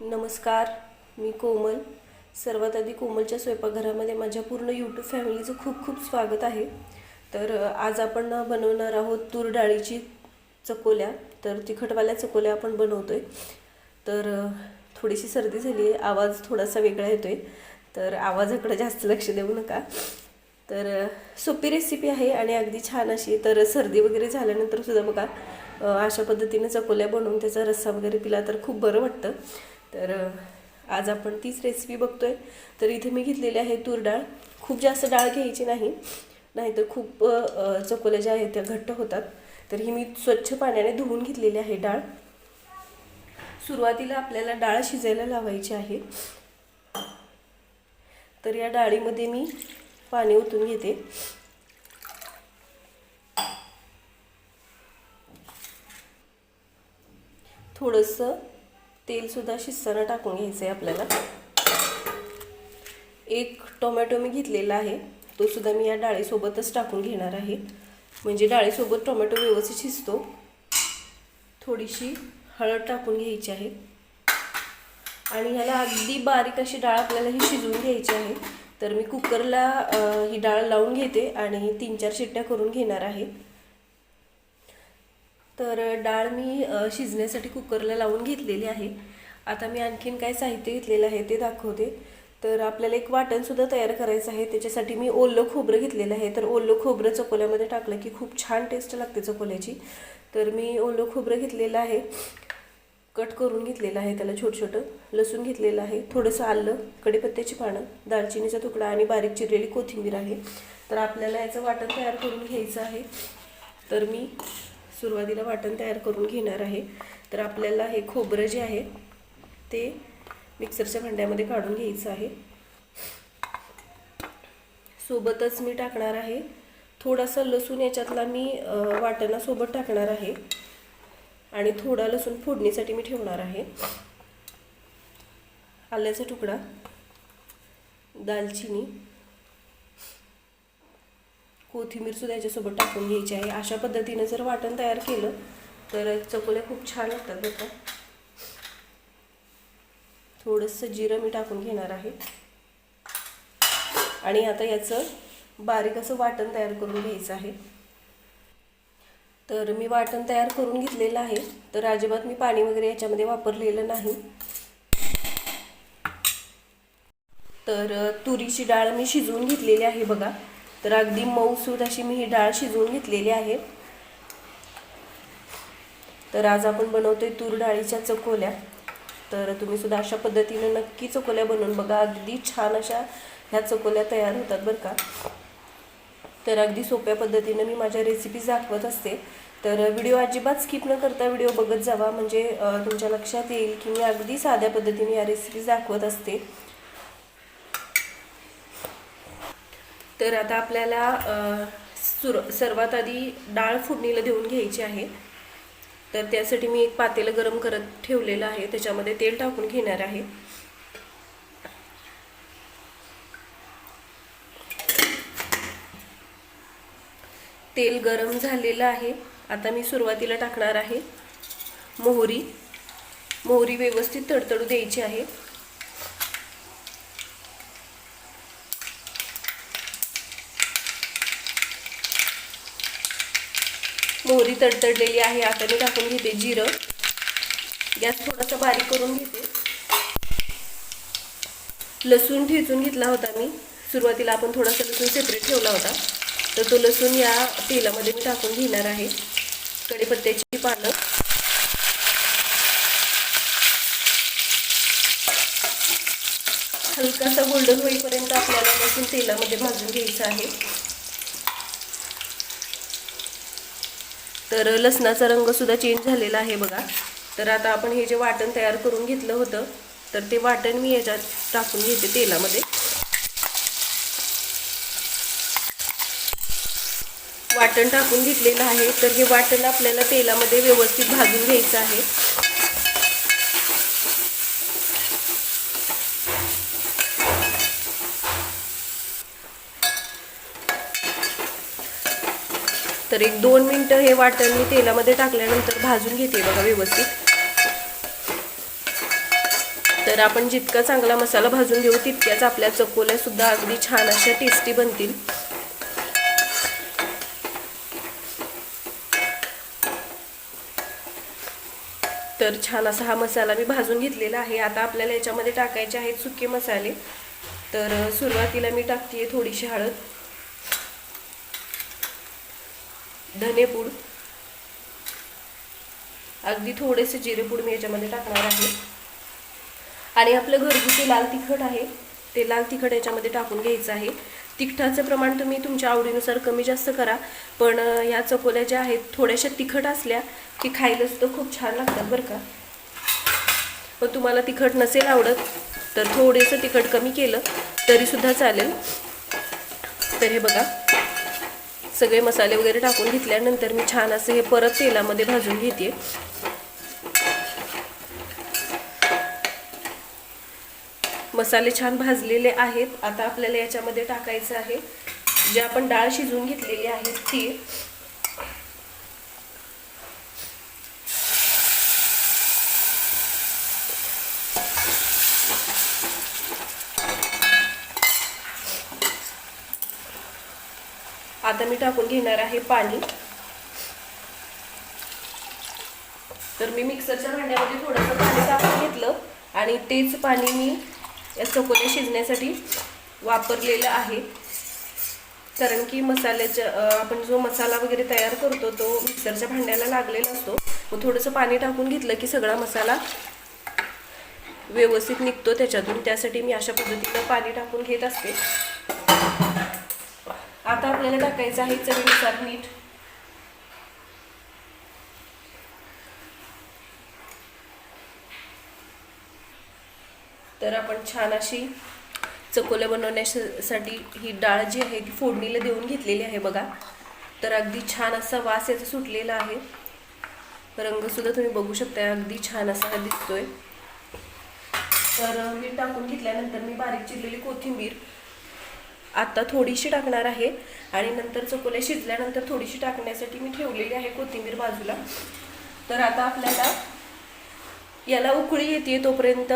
नमस्कार, मी कोमल. सर्वात आधी कोमलच्या स्वयंपाकघरामध्ये माझ्या पूर्ण यूट्यूब फॅमिलीचं खूप खूप स्वागत आहे. तर आज आपण बनवणार आहोत तूर डाळीची चकोल्या. तर तिखटवाल्या चकोल्या आपण बनवतोय. तर थोडीशी सर्दी झाली आहे, आवाज थोडासा वेगळा येतोय, तर आवाजाकडे जास्त लक्ष देऊ नका. तर सोपी रेसिपी आहे आणि अगदी छान अशी. तर सर्दी वगैरे झाल्यानंतर सुद्धा बघा अशा पद्धतीने चकोल्या बनवून त्याचा रस्सा वगैरे पिला तर खूप बरं वाटतं. तर आज आपण तीच रेसिपी बघतोय. तर इथे मी घेतलेली आहे तूर डाळ. खूप जास्त डाळ घ्यायची नाही, नाहीतर खूप चकोल्या ज्या आहेत त्या घट्ट होतात. तर ही मी स्वच्छ पाण्याने धुवून घेतलेली आहे डाळ. सुरुवातीला आपल्याला डाळ शिजायला लावायची आहे. तर या डाळीमध्ये मी पाणी ओतून घेते. थोडंसं तेल सुद्धा शिजताना टाकून घ्यायचं आहे आपल्याला. एक टोमॅटो मी घेतलेला आहे, तो सुद्धा मी या डाळीसोबतच टाकून घेणार आहे, म्हणजे डाळीसोबत टोमॅटो व्यवस्थित शिजतो. थोडीशी हळद टाकून घ्यायची आहे आणि ह्याला अगदी बारीक अशी डाळ आपल्याला ही शिजवून घ्यायची आहे. तर मी कुकरला ही डाळ लावून घेते आणि 3-4 शिट्ट्या करून घेणार आहे. तर डाळ मी शिजण्यासाठी कुकरला लावून घेतलेली आहे. आता मी आणखीन काय साहित्य घेतलेलं आहे ते दाखवते. तर आपल्याला एक वाटणसुद्धा तयार करायचं आहे. त्याच्यासाठी मी ओलं खोबरं घेतलेलं आहे. तर ओलं खोबरं चकोल्यामध्ये टाकलं की खूप छान टेस्ट लागते चकोल्याची. तर मी ओलं खोबरं घेतलेलं आहे, कट करून घेतलेलं आहे त्याला छोटं छोटं. लसूण घेतलेलं आहे, थोडंसं आलं, कढीपत्त्याची पानं, दालचिनीचा तुकडा आणि बारीक चिरलेली कोथिंबीर आहे. तर आपल्याला याचं वाटण तयार करून घ्यायचं आहे. तर मी सुरुवातीला वाटण तयार करून घेणार आहे. तर आपल्याला हे खोबरं जे आहे ते मिक्सरच्या भांड्यामध्ये काढून घ्यायचं आहे. सोबतच मी टाकणार आहे थोडासा लसूण. याच्यातला मी वाटणासोबत टाकणार आहे आणि थोडा लसूण फोडणीसाठी मी ठेवणार आहे. आल्याचा तुकडा, दालचिनी, कोथिंबीर सुद्धा याच्यासोबत टाकून घ्यायची आहे. अशा पद्धतीने जर वाटण तयार केलं तर चकोल्या खूप छान लागतात बघा. थोडंसं जिरं मी टाकून घेणार आहे आणि आता याचं बारीक असं वाटण तयार करून घ्यायचं आहे. तर मी वाटण तयार करून घेतलेलं आहे. तर अजिबात मी पाणी वगैरे याच्यामध्ये वापरलेलं नाही. तर तुरीची डाळ मी शिजवून घेतलेली आहे बघा. तर अगदी मऊसूत अशी मी ही डाळ शिजवून घेतलेली आहे. तर आज आपण बनवतोय तूर डाळीच्या चकोल्या. तर तुम्ही सुद्धा अशा पद्धतीने नक्की चकोल्या बनवून बघा. अगदी छान अशा ह्या चकोल्या तयार होतात बरं का. तर अगदी सोप्या पद्धतीने मी माझ्या रेसिपीज दाखवत असते. तर व्हिडिओ अजिबात स्किप न करता व्हिडिओ बघत जावा, म्हणजे तुमच्या लक्षात येईल की मी अगदी साध्या पद्धतीने या रेसिपीज दाखवत असते. तर आता आपल्याला सर्वात आधी डाळ फोडणीला देऊन घ्यायची आहे. तर त्यासाठी मी एक पातेलं गरम करत ठेवलेलं आहे, त्याच्यामध्ये तेल टाकून घेणार आहे. तेल गरम झालेलं आहे. आता मी सुरुवातीला टाकणार आहे मोहरी. मोहरी व्यवस्थित तडतडू द्यायची आहे. मोहरी तडतडलेली आहे. आता मी टाकून घेते जिरं. गॅस थोडासा बारीक करून घेते. लसूण ठेचून घेतला होता मी सुरुवातीला. आपण थोडासा लसूण सेपरेट ठेवला होता, तर तो लसूण या तेलामध्ये मी टाकून घेणार आहे. कढीपत्त्याची पानं, हलकासा गोल्डन होईपर्यंत आपल्याला लसूण तेलामध्ये भाजून घ्यायचं आहे. तर लसणाचा रंग सुद्धा चेंज झालेला आहे बघा. तर आता आपण हे जे वाटण तयार करून घेतलं होतं तर ते वाटण मी याच्यात टाकून घेते तेलामध्ये. वाटण टाकून घेतलेलं आहे. तर हे वाटण आपल्याला तेलामध्ये व्यवस्थित भाजून घ्यायचं आहे. तर 1-2 मिनिटं हे वाटण मी तेलामध्ये टाकल्यानंतर भाजून घेते बघा व्यवस्थित. तर आपण जितका चांगला मसाला भाजून घेऊ तितक्याच आपल्या चकोल्या सुद्धा अगदी छान अशा टेस्टी बनतील. तर छान असा हा मसाला मी भाजून घेतलेला आहे. आता आपल्याला याच्यामध्ये टाकायचे आहेत सुके मसाले. तर सुरुवातीला मी टाकते थोडीशी हळद, धनेपूड, अगदी थोडेसे जिरेपूड मी याच्यामध्ये टाकणार आहे. आणि आपलं घरगुती लाल तिखट आहे ते लाल तिखट याच्यामध्ये टाकून घ्यायचं आहे. तिखटाचं प्रमाण तुम्ही तुमच्या आवडीनुसार कमी जास्त करा, पण ह्या चकोल्या ज्या आहेत थोड्याशा तिखट असल्या की खायला सुद्धा खूप छान लागतात बरं का. पण तुम्हाला तिखट नसेल आवडत तर थोडेसं तिखट कमी केलं तरीसुद्धा चालेल. तर हे बघा, सगळे मसाले वगैरे टाकून घेतल्यानंतर मी छान असं हे परत तेलामध्ये भाजून घेते. मसाले छान भाजलेले आहेत. आता आपल्याला याच्यामध्ये टाकायचं आहे जे आपण डाळ शिजवून घेतलेली आहे ती. आता मी टाकून घेणार आहे पाणी. तर मी मिक्सरच्या भांड्यामध्ये थोडंसं पाणी टाकून घेतलं आणि तेच पाणी मी या चकोल्या शिजण्यासाठी वापरलेलं आहे. कारण की आपण जो मसाला वगैरे तयार करतो तो मिक्सरच्या भांड्याला लागलेला असतो. मग थोडंसं पाणी टाकून घेतलं की सगळा मसाला व्यवस्थित निघतो त्याच्यातून. त्यासाठी मी अशा पद्धतीनं पाणी टाकून घेत असते. आता आपल्याला टाकायचं आहे चवीनुसार मीठ. तर आपण छान अशी चकोल्या बनवण्यासाठी ही डाळ जी आहे ती फोडणीला देऊन घेतलेली आहे बघा. तर अगदी छान असा वास याचा सुटलेला आहे. रंगसुद्धा तुम्ही बघू शकता, अगदी छान असा दिसतोय. तर मीठ टाकून घेतल्यानंतर मी बारीक चिरलेली कोथिंबीर आता थोडीशी टाकणार आहे आणि नंतर चकोल्या शिजल्यानंतर थोडीशी टाकण्यासाठी मी ठेवलेली आहे कोथिंबीर बाजूला. तर आता आपल्याला याला उकळी येते तोपर्यंत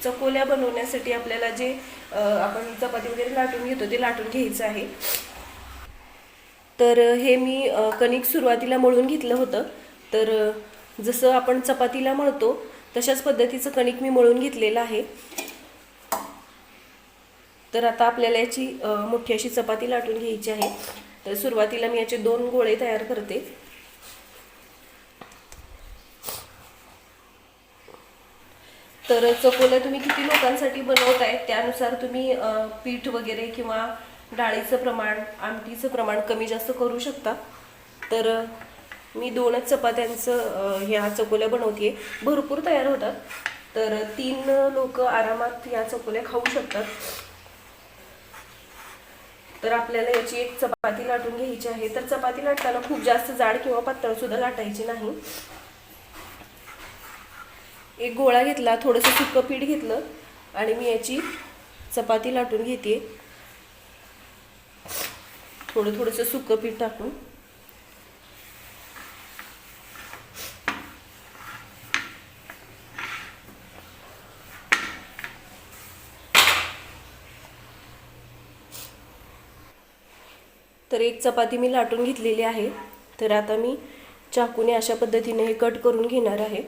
चकोल्या बनवण्यासाठी आपल्याला जे आपण चपाती वगैरे लाटून घेतो ते लाटून घ्यायचं आहे. तर हे मी कणिक सुरुवातीला मळून घेतलं होतं. तर जसं आपण चपातीला मळतो तशाच पद्धतीचं कणिक मी मळून घेतलेलं आहे. तर आता आपल्याला याची मोठी अशी चपाती लाटून घ्यायची आहे. तर सुरुवातीला मी याचे 2 गोळे तयार करते. तर चकोल्या तुम्ही किती लोकांसाठी बनवताय त्यानुसार तुम्ही पीठ वगैरे किंवा डाळीचं प्रमाण, आमटीचं प्रमाण कमी जास्त करू शकता. तर मी 2च चपात्यांचं ह्या चकोल्या बनवते. भरपूर तयार होतात. तर 3 लोक आरामात या चकोल्या खाऊ शकतात. तर आपल्याला याची एक चपाती लाटून घ्यायची आहे. तर चपाती लाटताना खूप जास्त जाड किंवा पातळ सुद्धा लाटायची नाही. एक गोळा घेतला, थोडंसं सुकं पीठ घेतलं आणि मी याची चपाती लाटून घेते. थोडंसं सुकं पीठ टाकून. तर एक चपाती मी लाटून घेतलेली आहे. तर आता मी चाकूने अशा पद्धतीने हे कट करून घेणार आहे.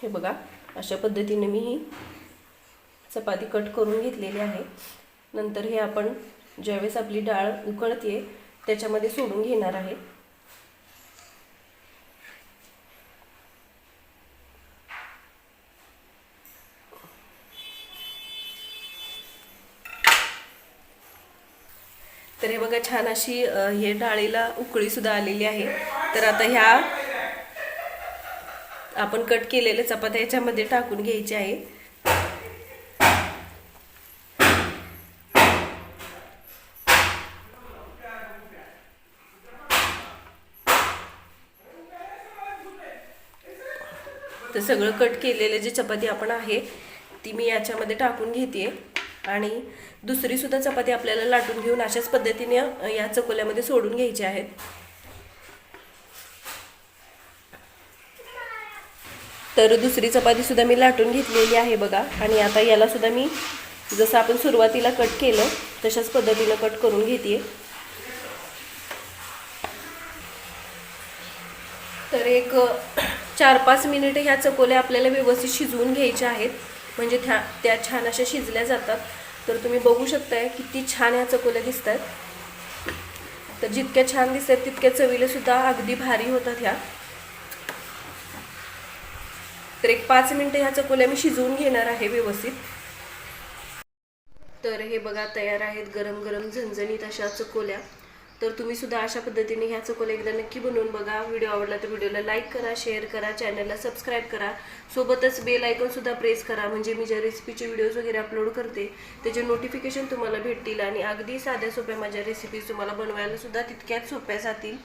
हे बघा, अशा पद्धतीने मी ही चपाती कट करून घेतलेली आहे. नंतर हे आपण ज्यावेळेस आपली डाळ उकळते त्याच्यामध्ये सोडून घेणार आहे. तर हे बघा, छान अशी हे डाळीला उकळी सुद्धा आलेली आहे. तर आता ह्या आपण कट केलेल्या चपात्या याच्यामध्ये टाकून घ्यायची आहे. तर सगळं कट केलेले जे चपाती आपण आहे ती मी याच्यामध्ये टाकून घेते. आणि दुसरीसुद्धा चपाती आपल्याला लाटून घेऊन अशाच पद्धतीने या चकोल्यामध्ये सोडून घ्यायच्या आहेत. तर दुसरी चपातीसुद्धा मी लाटून घेतलेली आहे बघा. आणि आता यालासुद्धा मी जसं आपण सुरुवातीला कट केलं तशाच पद्धतीनं कट करून घेते. तर एक 4-5 मिनिटं ह्या चकोल्या आपल्याला व्यवस्थित शिजवून घ्यायच्या आहेत, म्हणजे त्या छान अशा शिजल्या जातात. तर तुम्ही बघू शकताय किती छान ह्या चकोल्या दिसतात. तर जितक्या छान दिसतात तितक्या चवीला सुद्धा अगदी भारी होतात ह्या. तर एक 5 मिनिटं ह्या चकोल्या मी शिजवून घेणार आहे व्यवस्थित. तर हे बघा तयार आहेत गरम गरम झणझणीत अशा चकोल्या. तर तुम्ही सुद्धा अशा पद्धतीने ह्या चकोल्या एकदा नक्की बनवून बघा. व्हिडिओ आवडला तर व्हिडिओला लाईक करा, शेअर करा, चॅनलला सबस्क्राईब करा, सोबतच बेल आयकॉन सुद्धा प्रेस करा, म्हणजे मी ज्या रेसिपीचे व्हिडिओज वगैरे अपलोड करते त्याचे नोटिफिकेशन तुम्हाला भेटतील. आणि अगदी साध्या सोप्या माझ्या रेसिपीज तुम्हाला बनवायला सुद्धा तितक्याच सोप्या जातील.